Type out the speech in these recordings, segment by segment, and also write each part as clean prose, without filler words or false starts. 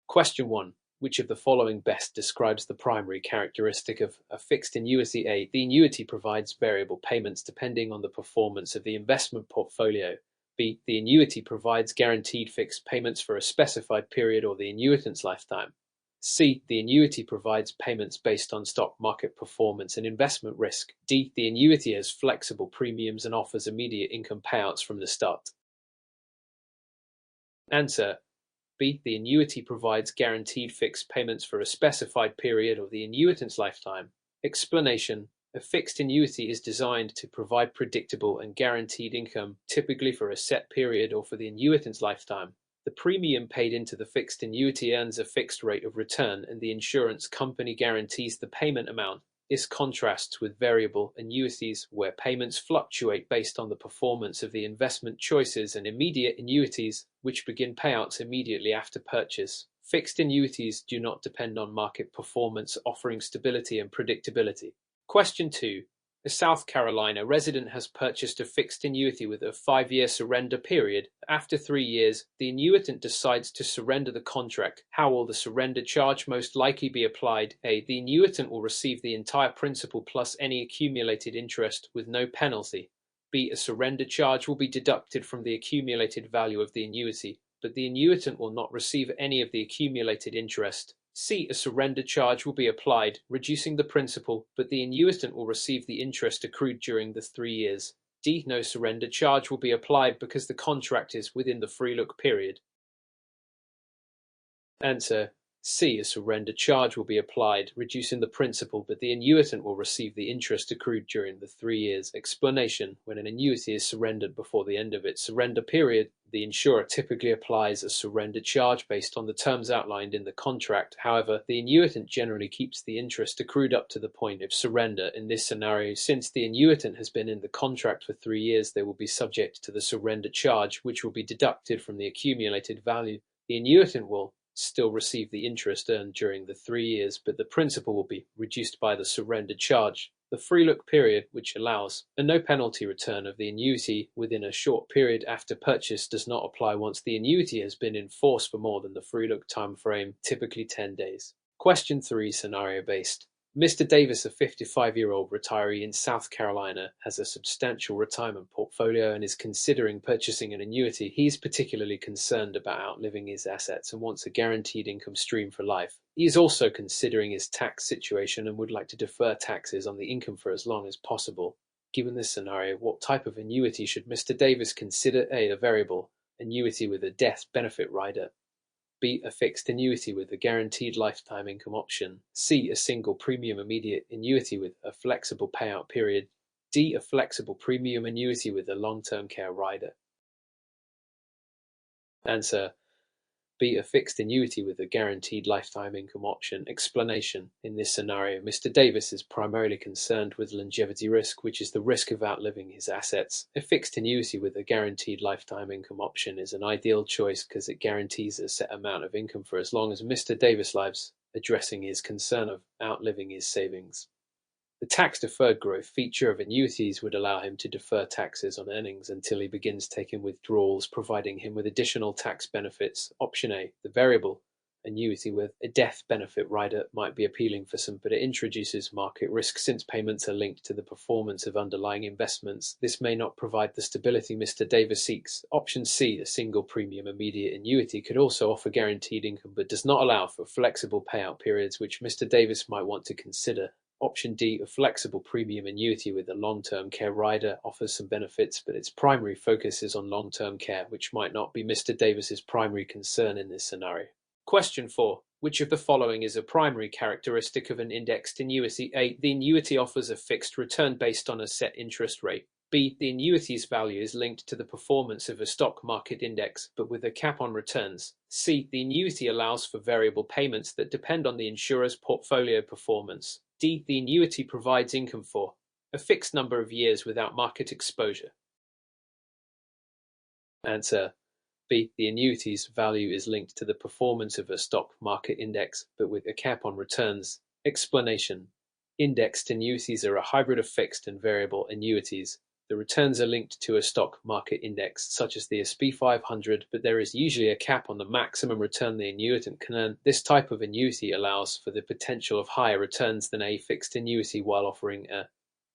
Question 1. Which of the following best describes the primary characteristic of a fixed annuity? A. The annuity provides variable payments depending on the performance of the investment portfolio. B. The annuity provides guaranteed fixed payments for a specified period or the annuitant's lifetime. C. The annuity provides payments based on stock market performance and investment risk. D. The annuity has flexible premiums and offers immediate income payouts from the start. Answer. B. The annuity provides guaranteed fixed payments for a specified period or the annuitant's lifetime. Explanation. A fixed annuity is designed to provide predictable and guaranteed income, typically for a set period or for the annuitant's lifetime. The premium paid into the fixed annuity earns a fixed rate of return, and the insurance company guarantees the payment amount. This contrasts with variable annuities, where payments fluctuate based on the performance of the investment choices, and immediate annuities, which begin payouts immediately after purchase. Fixed annuities do not depend on market performance, offering stability and predictability. Question 2. A South Carolina resident has purchased a fixed annuity with a 5-year surrender period. After 3 years, the annuitant decides to surrender the contract. How will the surrender charge most likely be applied? A. The annuitant will receive the entire principal plus any accumulated interest with no penalty. B. A surrender charge will be deducted from the accumulated value of the annuity, but the annuitant will not receive any of the accumulated interest. C. A surrender charge will be applied, reducing the principal, but the annuitant will receive the interest accrued during the 3 years. D. No surrender charge will be applied because the contract is within the free look period. Answer. C. A surrender charge will be applied, reducing the principal, but the annuitant will receive the interest accrued during the 3 years. Explanation. When an annuity is surrendered before the end of its surrender period, the insurer typically applies a surrender charge based on the terms outlined in the contract. However, the annuitant generally keeps the interest accrued up to the point of surrender. In this scenario, since the annuitant has been in the contract for 3 years, they will be subject to the surrender charge, which will be deducted from the accumulated value. The annuitant will still receive the interest earned during the 3 years, but the principal will be reduced by the surrender charge. The free look period, which allows a no penalty return of the annuity within a short period after purchase, does not apply once the annuity has been in force for more than the free look time frame, typically 10 days. Question 3, scenario based. Mr. Davis, a 55-year-old retiree in South Carolina, has a substantial retirement portfolio and is considering purchasing an annuity. He is particularly concerned about outliving his assets and wants a guaranteed income stream for life. He is also considering his tax situation and would like to defer taxes on the income for as long as possible. Given this scenario, what type of annuity should Mr. Davis consider? A. A variable annuity with a death benefit rider. B. A fixed annuity with a guaranteed lifetime income option. C. A single premium immediate annuity with a flexible payout period. D. A flexible premium annuity with a long-term care rider. Answer. B. A fixed annuity with a guaranteed lifetime income option. Explanation. In this scenario, Mr. Davis is primarily concerned with longevity risk, which is the risk of outliving his assets. A fixed annuity with a guaranteed lifetime income option is an ideal choice because it guarantees a set amount of income for as long as Mr. Davis lives, addressing his concern of outliving his savings. The tax-deferred growth feature of annuities would allow him to defer taxes on earnings until he begins taking withdrawals, providing him with additional tax benefits. Option A. The variable annuity with a death benefit rider might be appealing for some, but it introduces market risk since payments are linked to the performance of underlying investments. This may not provide the stability Mr. Davis seeks. Option C. A single premium immediate annuity could also offer guaranteed income, but does not allow for flexible payout periods, which Mr. Davis might want to consider. Option D. A flexible premium annuity with a long-term care rider offers some benefits, but its primary focus is on long-term care, which might not be Mr. Davis's primary concern in this scenario. Question 4. Which of the following is a primary characteristic of an indexed annuity? A. The annuity offers a fixed return based on a set interest rate. B. The annuity's value is linked to the performance of a stock market index, but with a cap on returns. C. The annuity allows for variable payments that depend on the insurer's portfolio performance. D. The annuity provides income for a fixed number of years without market exposure. Answer. B. The annuity's value is linked to the performance of a stock market index, but with a cap on returns. Explanation. Indexed annuities are a hybrid of fixed and variable annuities. The returns are linked to a stock market index, such as the SP 500, but there is usually a cap on the maximum return the annuitant can earn. This type of annuity allows for the potential of higher returns than a fixed annuity while offering a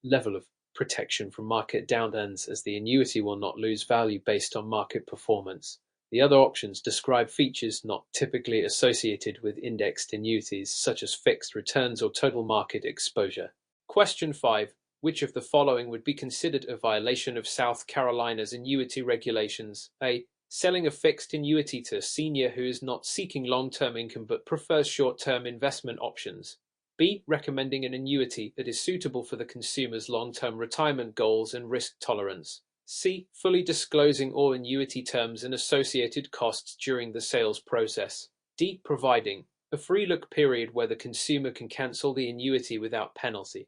level of protection from market downturns, as the annuity will not lose value based on market performance. The other options describe features not typically associated with indexed annuities, such as fixed returns or total market exposure. Question 5. Which of the following would be considered a violation of South Carolina's annuity regulations? A. Selling a fixed annuity to a senior who is not seeking long-term income but prefers short-term investment options. B. Recommending an annuity that is suitable for the consumer's long-term retirement goals and risk tolerance. C. Fully disclosing all annuity terms and associated costs during the sales process. D. Providing a free look period where the consumer can cancel the annuity without penalty.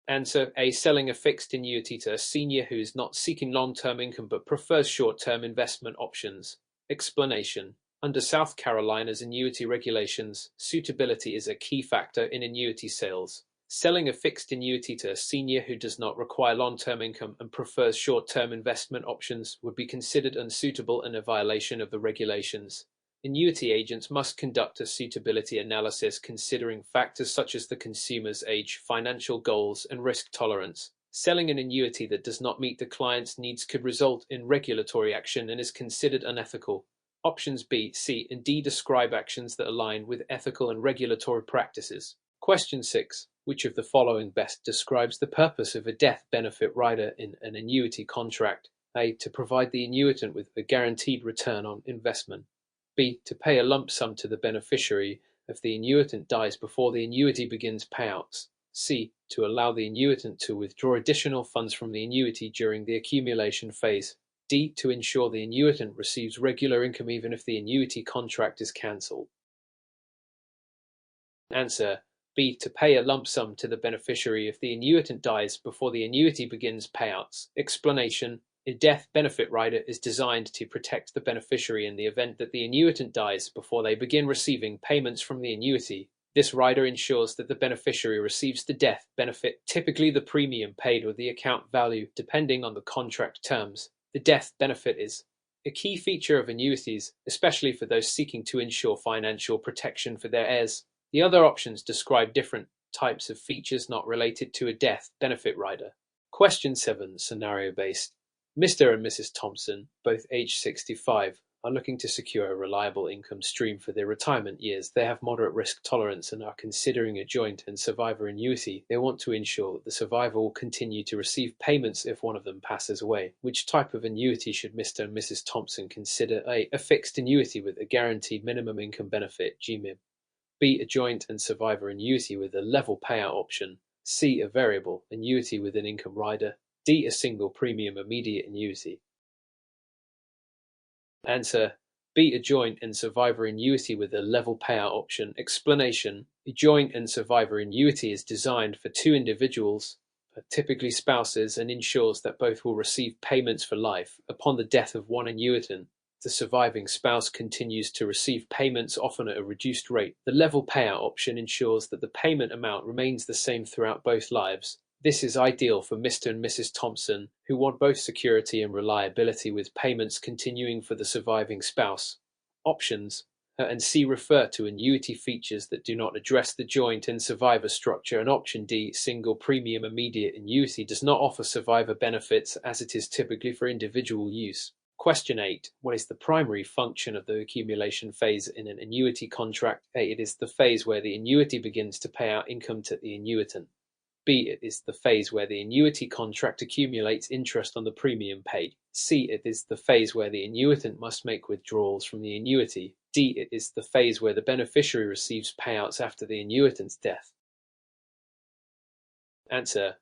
Answer A. Selling a fixed annuity to a senior who is not seeking long-term income but prefers short-term investment options. Explanation. Under South Carolina's annuity regulations, suitability is a key factor in annuity sales. Selling a fixed annuity to a senior who does not require long-term income and prefers short-term investment options would be considered unsuitable and a violation of the regulations. Annuity agents must conduct a suitability analysis considering factors such as the consumer's age, financial goals, and risk tolerance. Selling an annuity that does not meet the client's needs could result in regulatory action and is considered unethical. Options B, C, and D describe actions that align with ethical and regulatory practices. Question 6. Which of the following best describes the purpose of a death benefit rider in an annuity contract? A. To provide the annuitant with a guaranteed return on investment. B. To pay a lump sum to the beneficiary if the annuitant dies before the annuity begins payouts. C. To allow the annuitant to withdraw additional funds from the annuity during the accumulation phase. D. To ensure the annuitant receives regular income even if the annuity contract is cancelled. Answer B. To pay a lump sum to the beneficiary if the annuitant dies before the annuity begins payouts. Explanation. A death benefit rider is designed to protect the beneficiary in the event that the annuitant dies before they begin receiving payments from the annuity. This rider ensures that the beneficiary receives the death benefit, typically the premium paid or the account value, depending on the contract terms. The death benefit is a key feature of annuities, especially for those seeking to ensure financial protection for their heirs. The other options describe different types of features not related to a death benefit rider. Question 7, scenario-based. Mr. and Mrs. Thompson, both age 65, are looking to secure a reliable income stream for their retirement years. They have moderate risk tolerance and are considering a joint and survivor annuity. They want to ensure that the survivor will continue to receive payments if one of them passes away. Which type of annuity should Mr. and Mrs. Thompson consider? A. A fixed annuity with a guaranteed minimum income benefit, GMIB. B. A joint and survivor annuity with a level payout option. C. A variable annuity with an income rider. D. A single premium immediate annuity. Answer B. A joint and survivor annuity with a level payout option. Explanation. A joint and survivor annuity is designed for two individuals, typically spouses, and ensures that both will receive payments for life. Upon the death of one annuitant, the surviving spouse continues to receive payments, often at a reduced rate. The level payout option ensures that the payment amount remains the same throughout both lives. This is ideal for Mr. and Mrs. Thompson, who want both security and reliability with payments continuing for the surviving spouse. Options and C refer to annuity features that do not address the joint and survivor structure, and option D, single premium immediate annuity, does not offer survivor benefits as it is typically for individual use. Question 8. What is the primary function of the accumulation phase in an annuity contract? A. It is the phase where the annuity begins to pay out income to the annuitant. B. It is the phase where the annuity contract accumulates interest on the premium paid. C. It is the phase where the annuitant must make withdrawals from the annuity. D. It is the phase where the beneficiary receives payouts after the annuitant's death. Answer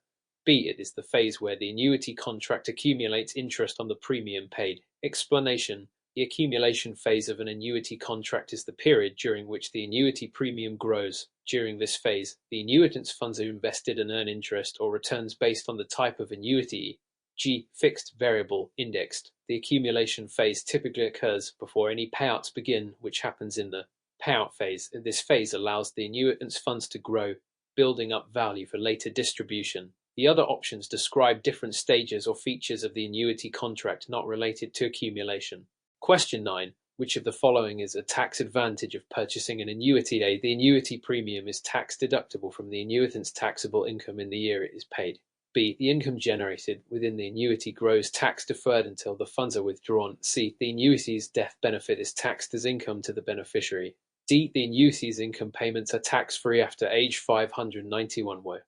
B. It is the phase where the annuity contract accumulates interest on the premium paid. Explanation. The accumulation phase of an annuity contract is the period during which the annuity premium grows. During this phase, the annuitant's funds are invested and earn interest or returns based on the type of annuity, e.g., fixed, variable, indexed. The accumulation phase typically occurs before any payouts begin, which happens in the payout phase. This phase allows the annuitant's funds to grow, building up value for later distribution. The other options describe different stages or features of the annuity contract not related to accumulation. Question 9. Which of the following is a tax advantage of purchasing an annuity? A. The annuity premium is tax deductible from the annuitant's taxable income in the year it is paid. B. The income generated within the annuity grows tax deferred until the funds are withdrawn. C. The annuity's death benefit is taxed as income to the beneficiary. D. The annuity's income payments are tax-free after age 591. Where?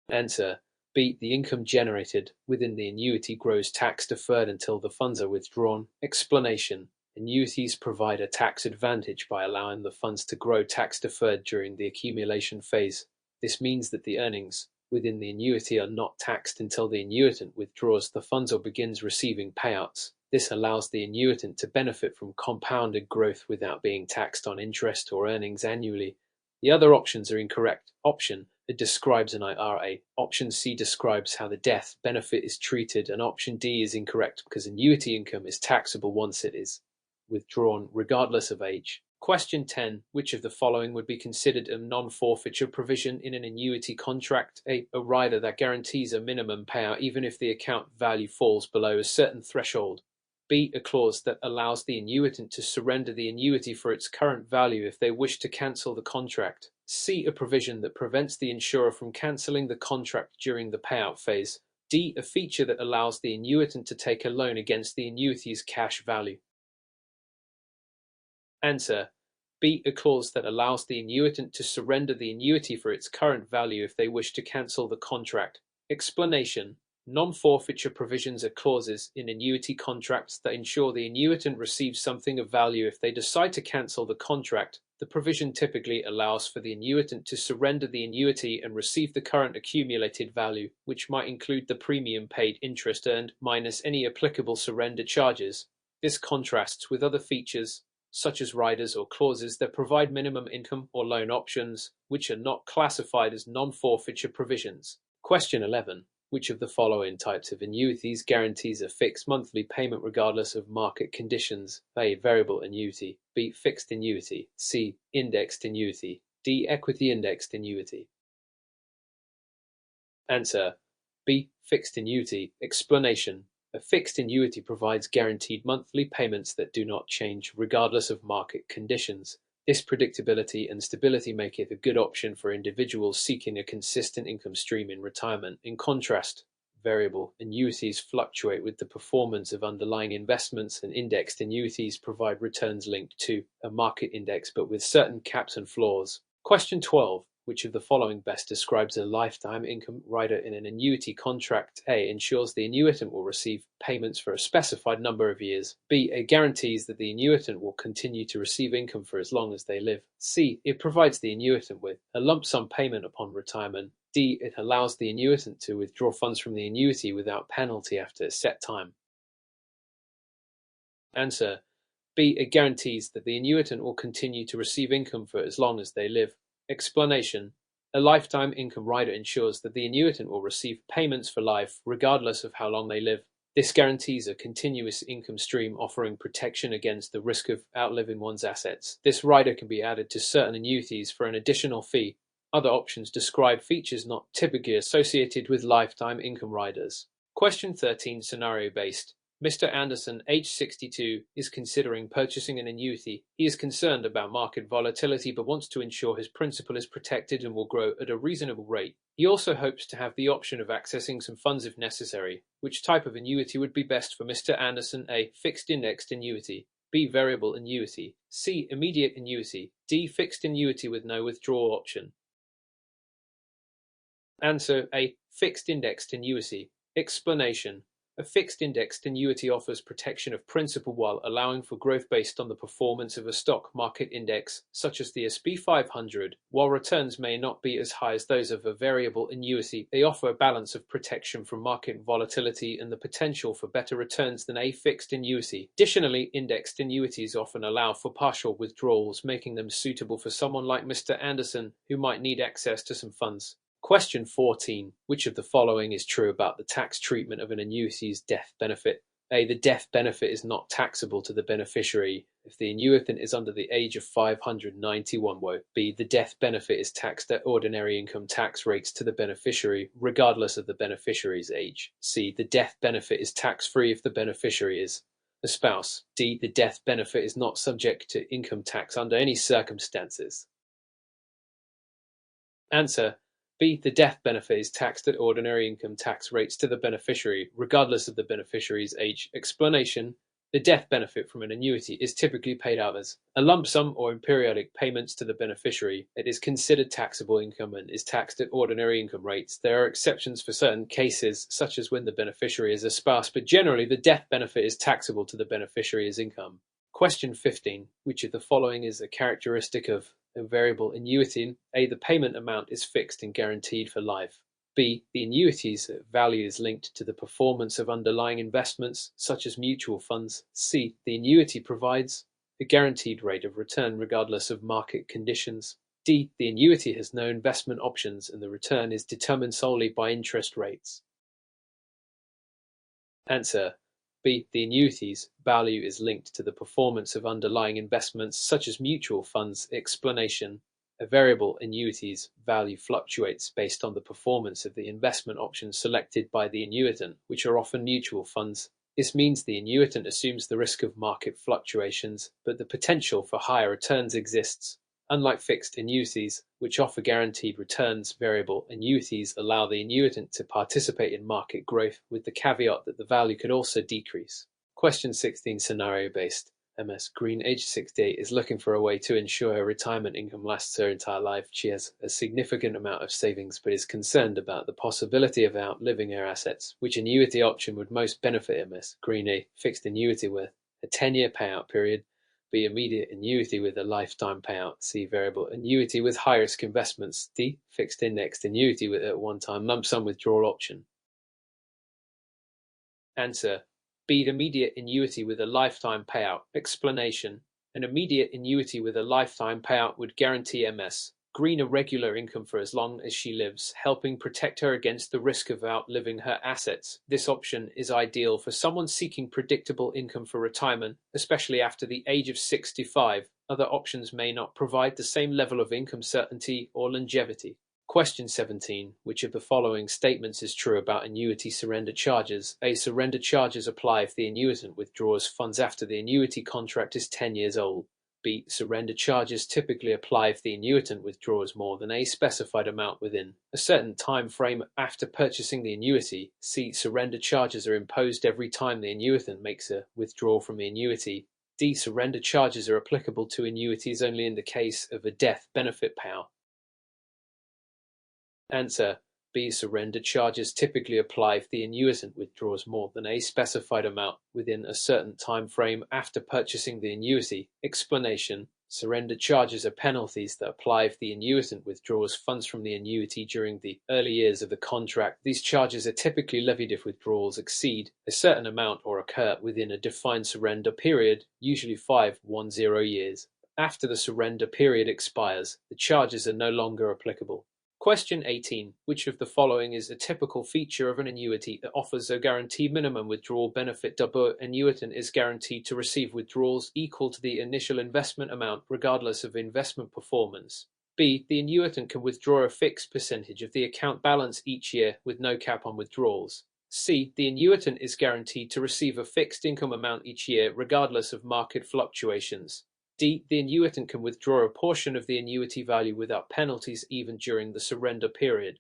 Answer: B. The income generated within the annuity grows tax deferred until the funds are withdrawn. Explanation: annuities provide a tax advantage by allowing the funds to grow tax deferred during the accumulation phase. This means that the earnings within the annuity are not taxed until the annuitant withdraws the funds or begins receiving payouts. This allows the annuitant to benefit from compounded growth without being taxed on interest or earnings annually. The other options are incorrect. Option: it describes an IRA. Option C describes how the death benefit is treated, and option D is incorrect because annuity income is taxable once it is withdrawn, regardless of age. Question 10. Which of the following would be considered a non-forfeiture provision in an annuity contract? A rider that guarantees a minimum payout even if the account value falls below a certain threshold. B. A clause that allows the annuitant to surrender the annuity for its current value if they wish to cancel the contract. C. A provision that prevents the insurer from cancelling the contract during the payout phase. D. A feature that allows the annuitant to take a loan against the annuity's cash value. Answer: B. A clause that allows the annuitant to surrender the annuity for its current value if they wish to cancel the contract. Explanation: non-forfeiture provisions are clauses in annuity contracts that ensure the annuitant receives something of value if they decide to cancel the contract. The provision typically allows for the annuitant to surrender the annuity and receive the current accumulated value, which might include the premium paid, interest earned, minus any applicable surrender charges. This contrasts with other features, such as riders or clauses that provide minimum income or loan options, which are not classified as non-forfeiture provisions. Question 11. Which of the following types of annuities guarantees a fixed monthly payment regardless of market conditions? A. Variable annuity. B. Fixed annuity. C. Indexed annuity. D. Equity indexed annuity. Answer: B. Fixed annuity. Explanation: a fixed annuity provides guaranteed monthly payments that do not change regardless of market conditions. This predictability and stability make it a good option for individuals seeking a consistent income stream in retirement. In contrast, variable annuities fluctuate with the performance of underlying investments, and indexed annuities provide returns linked to a market index but with certain caps and floors. Question 12. Which of the following best describes a lifetime income rider in an annuity contract? A. Ensures the annuitant will receive payments for a specified number of years. B. It guarantees that the annuitant will continue to receive income for as long as they live. C. It provides the annuitant with a lump sum payment upon retirement. D. It allows the annuitant to withdraw funds from the annuity without penalty after a set time. Answer: B. It guarantees that the annuitant will continue to receive income for as long as they live. Explanation: a lifetime income rider ensures that the annuitant will receive payments for life, regardless of how long they live. This guarantees a continuous income stream, offering protection against the risk of outliving one's assets. This rider can be added to certain annuities for an additional fee. Other options describe features not typically associated with lifetime income riders. Question 13. Scenario-based. Mr. Anderson, age 62, is considering purchasing an annuity. He is concerned about market volatility but wants to ensure his principal is protected and will grow at a reasonable rate. He also hopes to have the option of accessing some funds if necessary. Which type of annuity would be best for Mr. Anderson? A. Fixed indexed annuity. B. Variable annuity. C. Immediate annuity. D. Fixed annuity with no withdrawal option. Answer: A. Fixed indexed annuity. Explanation: a fixed indexed annuity offers protection of principal while allowing for growth based on the performance of a stock market index, such as the S&P 500. While returns may not be as high as those of a variable annuity, they offer a balance of protection from market volatility and the potential for better returns than a fixed annuity. Additionally, indexed annuities often allow for partial withdrawals, making them suitable for someone like Mr. Anderson, who might need access to some funds. Question 14. Which of the following is true about the tax treatment of an annuity's death benefit? A. The death benefit is not taxable to the beneficiary if the annuitant is under the age of 591 wo. B. The death benefit is taxed at ordinary income tax rates to the beneficiary, regardless of the beneficiary's age. C. The death benefit is tax-free if the beneficiary is a spouse. D. The death benefit is not subject to income tax under any circumstances. Answer: B. The death benefit is taxed at ordinary income tax rates to the beneficiary, regardless of the beneficiary's age. Explanation: the death benefit from an annuity is typically paid out as a lump sum or in periodic payments to the beneficiary. It is considered taxable income and is taxed at ordinary income rates. There are exceptions for certain cases, such as when the beneficiary is a spouse, but generally the death benefit is taxable to the beneficiary as income. Question 15. Which of the following is a characteristic of a variable annuity? A. The payment amount is fixed and guaranteed for life. B. The annuity's value is linked to the performance of underlying investments, such as mutual funds. C. The annuity provides a guaranteed rate of return regardless of market conditions. D. The annuity has no investment options and the return is determined solely by interest rates. Answer: B. The annuity's value is linked to the performance of underlying investments such as mutual funds. Explanation: a variable annuity's value fluctuates based on the performance of the investment options selected by the annuitant, which are often mutual funds. This means the annuitant assumes the risk of market fluctuations, but the potential for higher returns exists. Unlike fixed annuities, which offer guaranteed returns, variable annuities allow the annuitant to participate in market growth, with the caveat that the value could also decrease. Question 16. Scenario-based. Ms. Green, age 68, is looking for a way to ensure her retirement income lasts her entire life. She has a significant amount of savings, but is concerned about the possibility of outliving her assets. Which annuity option would most benefit Ms. Green? A. Fixed annuity with a 10-year payout period. B. Immediate annuity with a lifetime payout. C. Variable annuity with high-risk investments. D. Fixed indexed annuity with a one-time lump sum withdrawal option. Answer: B. Immediate annuity with a lifetime payout. Explanation: an immediate annuity with a lifetime payout would guarantee Ms. Green a regular income for as long as she lives, helping protect her against the risk of outliving her assets. This option is ideal for someone seeking predictable income for retirement, especially after the age of 65. Other options may not provide the same level of income certainty or longevity. Question 17. Which of the following statements is true about annuity surrender charges? A. Surrender charges apply if the annuitant withdraws funds after the annuity contract is 10 years old. B. Surrender charges typically apply if the annuitant withdraws more than a specified amount within a certain time frame after purchasing the annuity. C. Surrender charges are imposed every time the annuitant makes a withdrawal from the annuity. D. Surrender charges are applicable to annuities only in the case of a death benefit payout. Answer: B. Surrender charges typically apply if the annuitant withdraws more than a specified amount within a certain time frame after purchasing the annuity. Explanation: surrender charges are penalties that apply if the annuitant withdraws funds from the annuity during the early years of the contract. These charges are typically levied if withdrawals exceed a certain amount or occur within a defined surrender period, usually 510 years. After the surrender period expires, the charges are no longer applicable. Question 18. Which of the following is a typical feature of an annuity that offers a guaranteed minimum withdrawal benefit? The annuitant is guaranteed to receive withdrawals equal to the initial investment amount regardless of investment performance. B. The annuitant can withdraw a fixed percentage of the account balance each year with no cap on withdrawals. C. The annuitant is guaranteed to receive a fixed income amount each year regardless of market fluctuations. D. The annuitant can withdraw a portion of the annuity value without penalties even during the surrender period.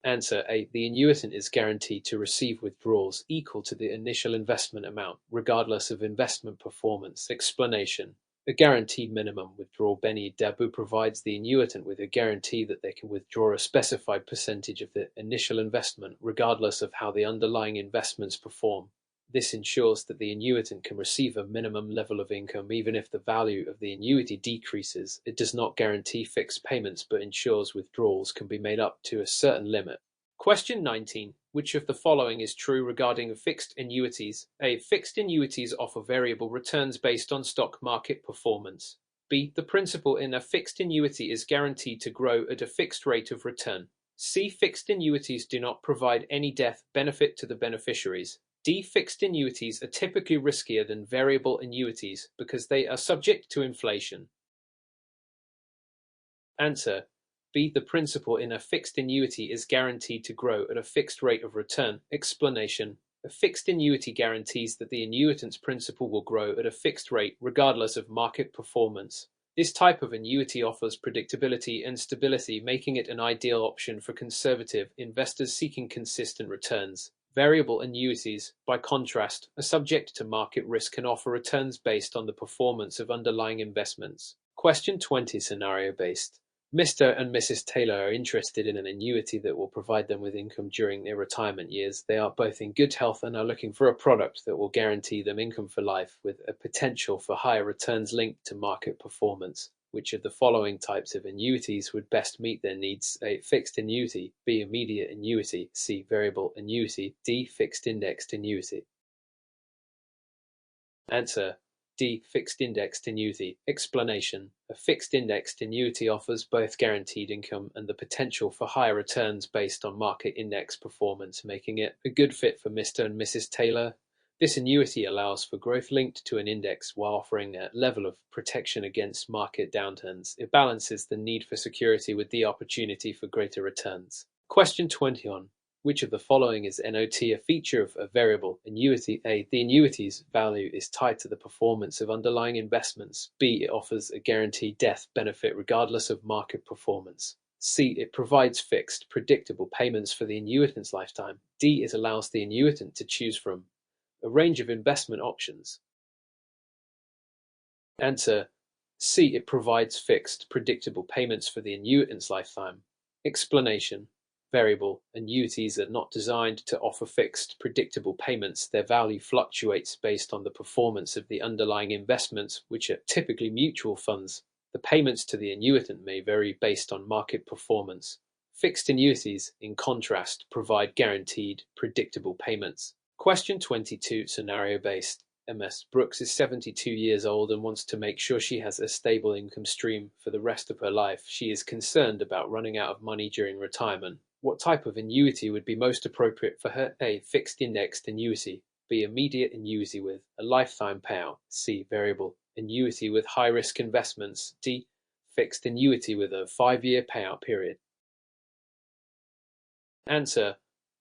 Answer: A. The annuitant is guaranteed to receive withdrawals equal to the initial investment amount, regardless of investment performance. Explanation: a guaranteed minimum withdrawal benefit provides the annuitant with a guarantee that they can withdraw a specified percentage of the initial investment, regardless of how the underlying investments perform. This ensures that the annuitant can receive a minimum level of income even if the value of the annuity decreases. It does not guarantee fixed payments but ensures withdrawals can be made up to a certain limit. Question 19. Which of the following is true regarding fixed annuities? A. Fixed annuities offer variable returns based on stock market performance. B. The principal in a fixed annuity is guaranteed to grow at a fixed rate of return. C. Fixed annuities do not provide any death benefit to the beneficiaries. D. Fixed annuities are typically riskier than variable annuities because they are subject to inflation. Answer: B. The principal in a fixed annuity is guaranteed to grow at a fixed rate of return. Explanation: a fixed annuity guarantees that the annuitant's principal will grow at a fixed rate regardless of market performance. This type of annuity offers predictability and stability, making it an ideal option for conservative investors seeking consistent returns. Variable annuities, by contrast, are subject to market risk and offer returns based on the performance of underlying investments. Question 20, scenario-based. Mr. and Mrs. Taylor are interested in an annuity that will provide them with income during their retirement years. They are both in good health and are looking for a product that will guarantee them income for life, with a potential for higher returns linked to market performance. Which of the following types of annuities would best meet their needs? A. Fixed annuity. B. Immediate annuity. C. Variable annuity. D. Fixed indexed annuity. Answer: D. Fixed indexed annuity. Explanation: a fixed indexed annuity offers both guaranteed income and the potential for higher returns based on market index performance, making it a good fit for Mr. and Mrs. Taylor. This annuity allows for growth linked to an index while offering a level of protection against market downturns. It balances the need for security with the opportunity for greater returns. Question 21. Which of the following is not a feature of a variable annuity? A. The annuity's value is tied to the performance of underlying investments. B. It offers a guaranteed death benefit regardless of market performance. C. It provides fixed, predictable payments for the annuitant's lifetime. D. It allows the annuitant to choose from a range of investment options. Answer: C. It provides fixed, predictable payments for the annuitant's lifetime. Explanation: variable annuities are not designed to offer fixed, predictable payments. Their value fluctuates based on the performance of the underlying investments, which are typically mutual funds. The payments to the annuitant may vary based on market performance. Fixed annuities, in contrast, provide guaranteed, predictable payments. Question 22, scenario-based. Ms. Brooks is 72 years old and wants to make sure she has a stable income stream for the rest of her life. She is concerned about running out of money during retirement. What type of annuity would be most appropriate for her? A. Fixed indexed annuity. B. Immediate annuity with a lifetime payout. C. Variable annuity with high risk investments. D. Fixed annuity with a 5-year payout period. Answer: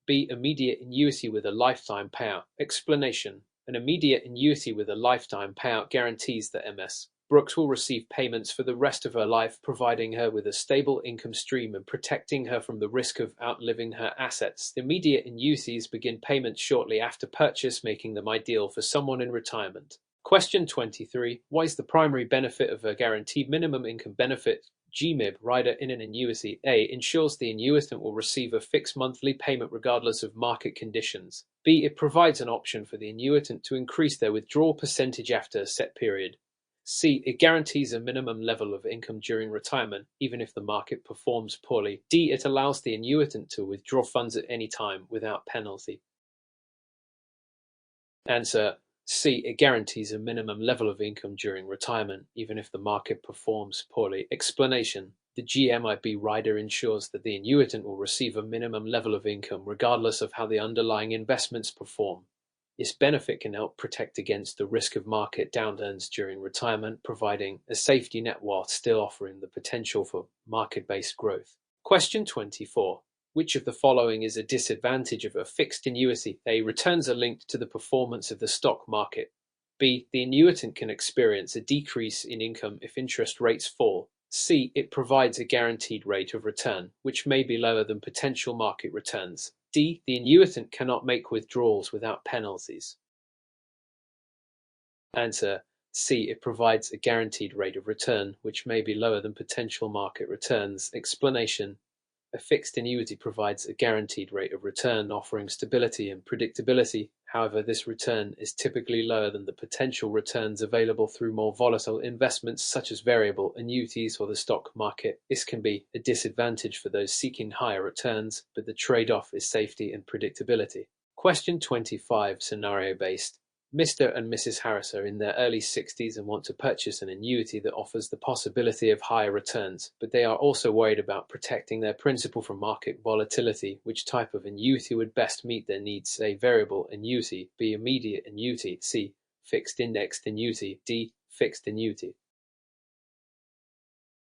B. Immediate annuity with a lifetime payout. Explanation: an immediate annuity with a lifetime payout guarantees that Ms. Brooks will receive payments for the rest of her life, providing her with a stable income stream and protecting her from the risk of outliving her assets. Immediate annuities begin payments shortly after purchase, making them ideal for someone in retirement. Question 23. Why is the primary benefit of a guaranteed minimum income benefit GMIB rider in an annuity? A. Ensures the annuitant will receive a fixed monthly payment regardless of market conditions. B. It provides an option for the annuitant to increase their withdrawal percentage after a set period. C. It guarantees a minimum level of income during retirement, even if the market performs poorly. D. It allows the annuitant to withdraw funds at any time without penalty. Answer: C. It guarantees a minimum level of income during retirement, even if the market performs poorly. Explanation: the GMIB rider ensures that the annuitant will receive a minimum level of income regardless of how the underlying investments perform. This benefit can help protect against the risk of market downturns during retirement, providing a safety net while still offering the potential for market-based growth. Question 24. Which of the following is a disadvantage of a fixed annuity? A. Returns are linked to the performance of the stock market. B. The annuitant can experience a decrease in income if interest rates fall. C. It provides a guaranteed rate of return, which may be lower than potential market returns. D. The annuitant cannot make withdrawals without penalties. Answer: C. It provides a guaranteed rate of return, which may be lower than potential market returns. Explanation: a fixed annuity provides a guaranteed rate of return, offering stability and predictability. However, this return is typically lower than the potential returns available through more volatile investments such as variable annuities or the stock market. This can be a disadvantage for those seeking higher returns, but the trade-off is safety and predictability. Question 25, scenario-based. Mr. and Mrs. Harris are in their early 60s and want to purchase an annuity that offers the possibility of higher returns, but they are also worried about protecting their principal from market volatility. Which type of annuity would best meet their needs? A. Variable annuity. B. Immediate annuity. C. Fixed indexed annuity. D. Fixed annuity.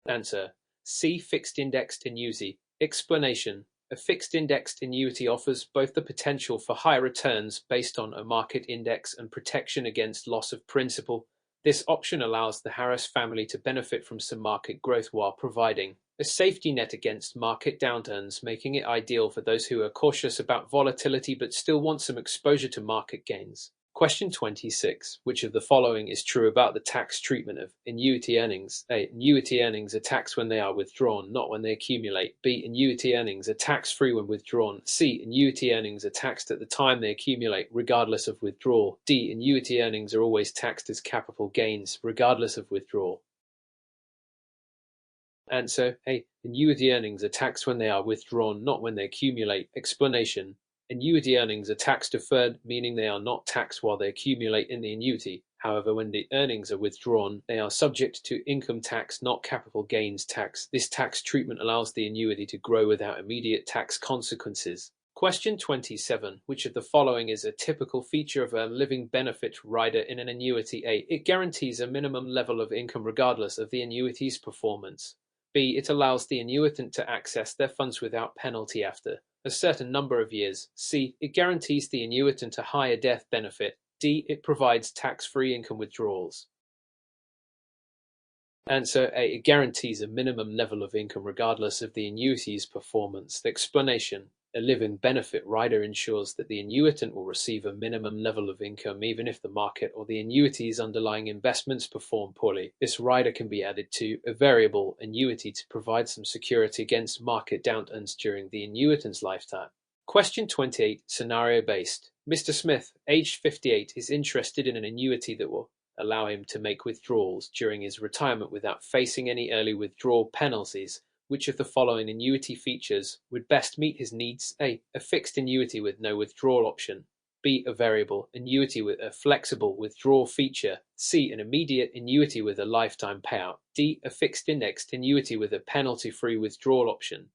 Answer: C. Fixed indexed annuity. Explanation: a fixed indexed annuity offers both the potential for higher returns based on a market index and protection against loss of principal. This option allows the Harris family to benefit from some market growth while providing a safety net against market downturns, making it ideal for those who are cautious about volatility but still want some exposure to market gains. Question 26. Which of the following is true about the tax treatment of annuity earnings? A. Annuity earnings are taxed when they are withdrawn, not when they accumulate. B. Annuity earnings are tax-free when withdrawn. C. Annuity earnings are taxed at the time they accumulate, regardless of withdrawal. D. Annuity earnings are always taxed as capital gains, regardless of withdrawal. Answer: A. Annuity earnings are taxed when they are withdrawn, not when they accumulate. Explanation: annuity earnings are tax deferred, meaning they are not taxed while they accumulate in the annuity. However, when the earnings are withdrawn, they are subject to income tax, not capital gains tax. This tax treatment allows the annuity to grow without immediate tax consequences. Question 27. Which of the following is a typical feature of a living benefit rider in an annuity? A. It guarantees a minimum level of income regardless of the annuity's performance. B. It allows the annuitant to access their funds without penalty after a certain number of years. C. It guarantees the annuitant a higher death benefit. D. It provides tax-free income withdrawals. Answer: A. It guarantees a minimum level of income regardless of the annuity's performance. The explanation: a living benefit rider ensures that the annuitant will receive a minimum level of income even if the market or the annuity's underlying investments perform poorly. This rider can be added to a variable annuity to provide some security against market downturns during the annuitant's lifetime. Question 28. Scenario-based. Mr. Smith, aged 58, is interested in an annuity that will allow him to make withdrawals during his retirement without facing any early withdrawal penalties. Which of the following annuity features would best meet his needs? A. A fixed annuity with no withdrawal option. B. A variable annuity with a flexible withdrawal feature. C. An immediate annuity with a lifetime payout. D. A fixed indexed annuity with a penalty-free withdrawal option.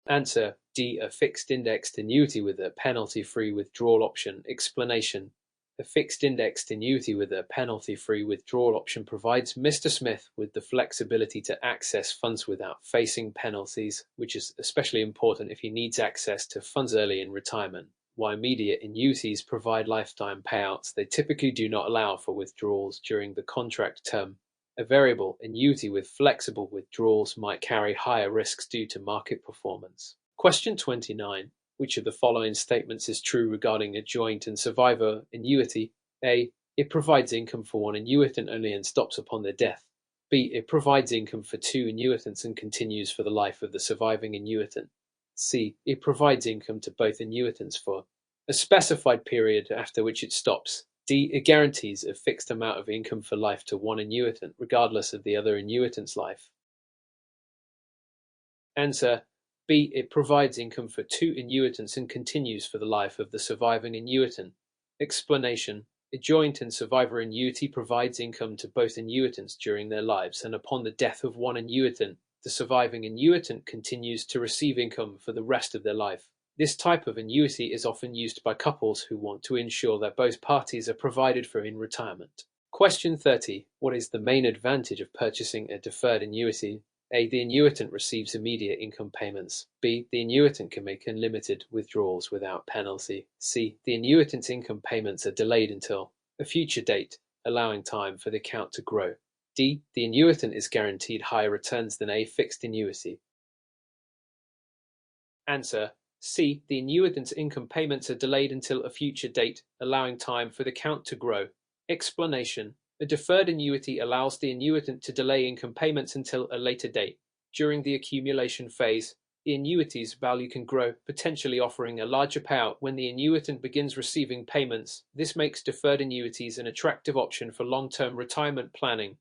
Answer: D. A fixed indexed annuity with a penalty-free withdrawal option. Explanation: a fixed indexed annuity with a penalty-free withdrawal option provides Mr. Smith with the flexibility to access funds without facing penalties, which is especially important if he needs access to funds early in retirement. While immediate annuities provide lifetime payouts, they typically do not allow for withdrawals during the contract term. A variable annuity with flexible withdrawals might carry higher risks due to market performance. Question 29. Which of the following statements is true regarding a joint and survivor annuity? A. It provides income for one annuitant only and stops upon their death. B. It provides income for two annuitants and continues for the life of the surviving annuitant. C. It provides income to both annuitants for a specified period after which it stops. D. It guarantees a fixed amount of income for life to one annuitant, regardless of the other annuitant's life. Answer: B. It provides income for two annuitants and continues for the life of the surviving annuitant. Explanation: a joint and survivor annuity provides income to both annuitants during their lives, and upon the death of one annuitant, the surviving annuitant continues to receive income for the rest of their life. This type of annuity is often used by couples who want to ensure that both parties are provided for in retirement. Question 30. What is the main advantage of purchasing a deferred annuity? A. The annuitant receives immediate income payments. B. The annuitant can make unlimited withdrawals without penalty. C. The annuitant's income payments are delayed until a future date, allowing time for the account to grow. D. The annuitant is guaranteed higher returns than a fixed annuity. Answer: C. The annuitant's income payments are delayed until a future date, allowing time for the account to grow. Explanation: a deferred annuity allows the annuitant to delay income payments until a later date. During the accumulation phase, the annuity's value can grow, potentially offering a larger payout when the annuitant begins receiving payments. This makes deferred annuities an attractive option for long-term retirement planning.